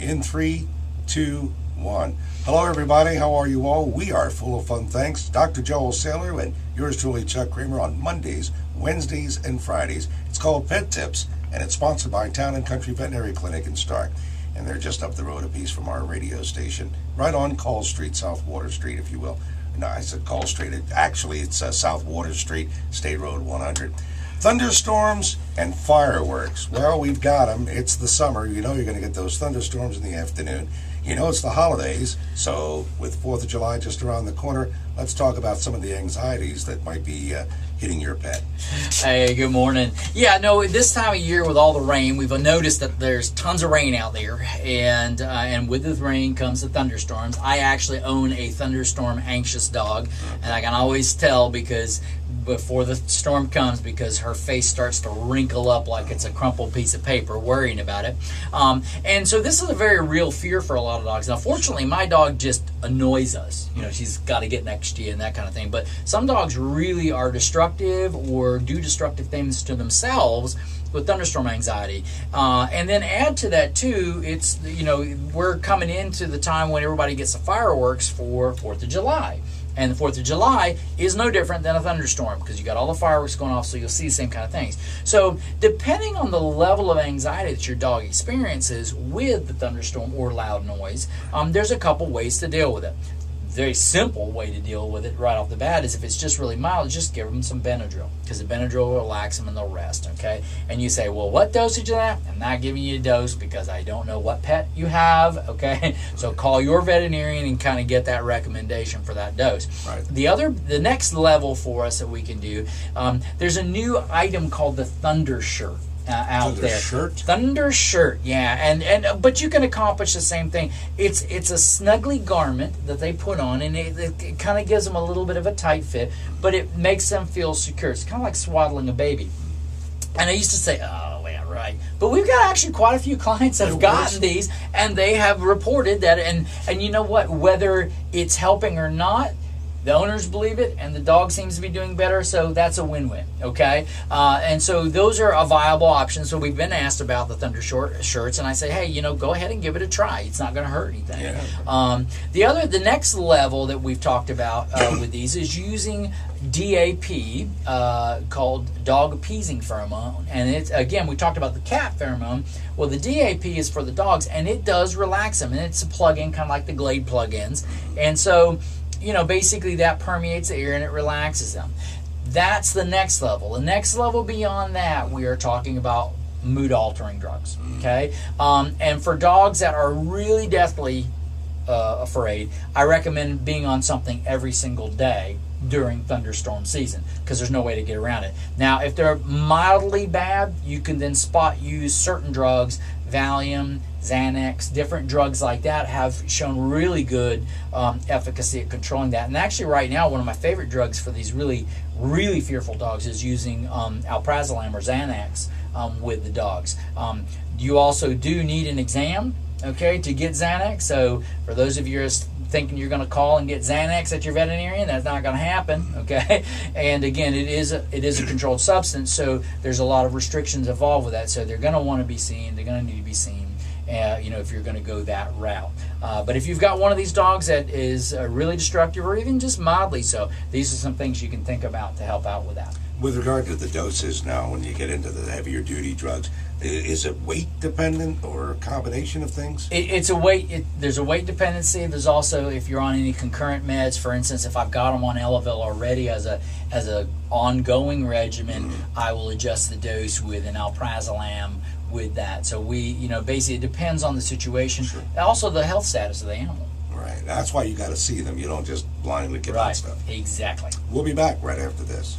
In 3, 2, 1. Hello, everybody. How are you all? We are full of fun, thanks. Dr. Joel Saylor and yours truly, Chuck Kramer, on Mondays, Wednesdays, and Fridays. It's called Pet Tips, and it's sponsored by Town and Country Veterinary Clinic in Stark. And they're just up the road a piece from our radio station, right on Call Street, South Water Street, if you will. No, I said Call Street. Actually, it's South Water Street, State Road 100. Thunderstorms and fireworks. Well, we've got them. It's the summer. You know you're going to get those thunderstorms in the afternoon. You know it's the holidays. So with 4th of July just around the corner, let's talk about some of the anxieties that might be hitting your pet. Hey, good morning. Yeah, no, this time of year with all the rain, we've noticed that there's tons of rain out there, and with the rain comes the thunderstorms. I actually own a thunderstorm anxious dog, and I can always tell because before the storm comes, because her face starts to wrinkle up like it's a crumpled piece of paper, worrying about it. And so this is a very real fear for a lot of dogs. Now, fortunately, my dog just annoys us. You know, she's got to get next to you and that kind of thing. But some dogs really are destructive or do destructive things to themselves with thunderstorm anxiety. And then add to that, too, it's, you know, we're coming into the time when everybody gets the fireworks for 4th of July. And the 4th of July is no different than a thunderstorm because you got all the fireworks going off, so you'll see the same kind of things. So depending on the level of anxiety that your dog experiences with the thunderstorm or loud noise, there's a couple ways to deal with it. Very simple way to deal with it right off the bat is if it's just really mild, just give them some Benadryl, because the Benadryl will relax them and they'll rest, okay? And you say, well, what dosage of that? I'm not giving you a dose because I don't know what pet you have, okay? So call your veterinarian and kind of get that recommendation for that dose. Right. The next level for us that we can do, there's a new item called the Thunder Shirt. Out there. Thunder Shirt, yeah, and but you can accomplish the same thing. It's a snuggly garment that they put on, and it kind of gives them a little bit of a tight fit, but it makes them feel secure. It's kind of like swaddling a baby. And I used to say, oh, yeah, right. But we've got actually quite a few clients that have gotten these, and they have reported that, and you know what, whether it's helping or not, the owners believe it, and the dog seems to be doing better, so that's a win-win, okay? And so those are a viable option. So we've been asked about the Thunder Shirts, and I say, hey, you know, go ahead and give it a try. It's not going to hurt anything. Yeah. The next level that we've talked about with these is using DAP, called dog appeasing pheromone. And it's, again, we talked about the cat pheromone. Well, the DAP is for the dogs, and it does relax them, and it's a plug-in, kind of like the Glade plug-ins. And so, you know, basically that permeates the air and it relaxes them. That's the next level. The next level beyond that, we are talking about mood-altering drugs, okay? And for dogs that are really deathly afraid, I recommend being on something every single day during thunderstorm season because there's no way to get around it. Now, if they're mildly bad, you can then use certain drugs, Valium, Xanax, different drugs like that have shown really good efficacy at controlling that. And actually right now, one of my favorite drugs for these really, really fearful dogs is using alprazolam or Xanax with the dogs. You also do need an exam, okay, to get Xanax. So for those of you who are thinking you're going to call and get Xanax at your veterinarian, that's not going to happen, okay? And again, it is a controlled substance, so there's a lot of restrictions involved with that. So they're going to want to be seen. They're going to need to be seen. You know, if you're going to go that route. But if you've got one of these dogs that is really destructive or even just mildly so, these are some things you can think about to help out with that. With regard to the doses now, when you get into the heavier duty drugs, is it weight dependent or a combination of things? It's a weight. There's a weight dependency. There's also, if you're on any concurrent meds, for instance, if I've got them on Elavil already as a ongoing regimen, I will adjust the dose with an alprazolam with that. So you know, basically it depends on the situation. Sure. Also the health status of the animal. Right. That's why you got to see them. You don't just blindly get that stuff. Exactly. We'll be back right after this.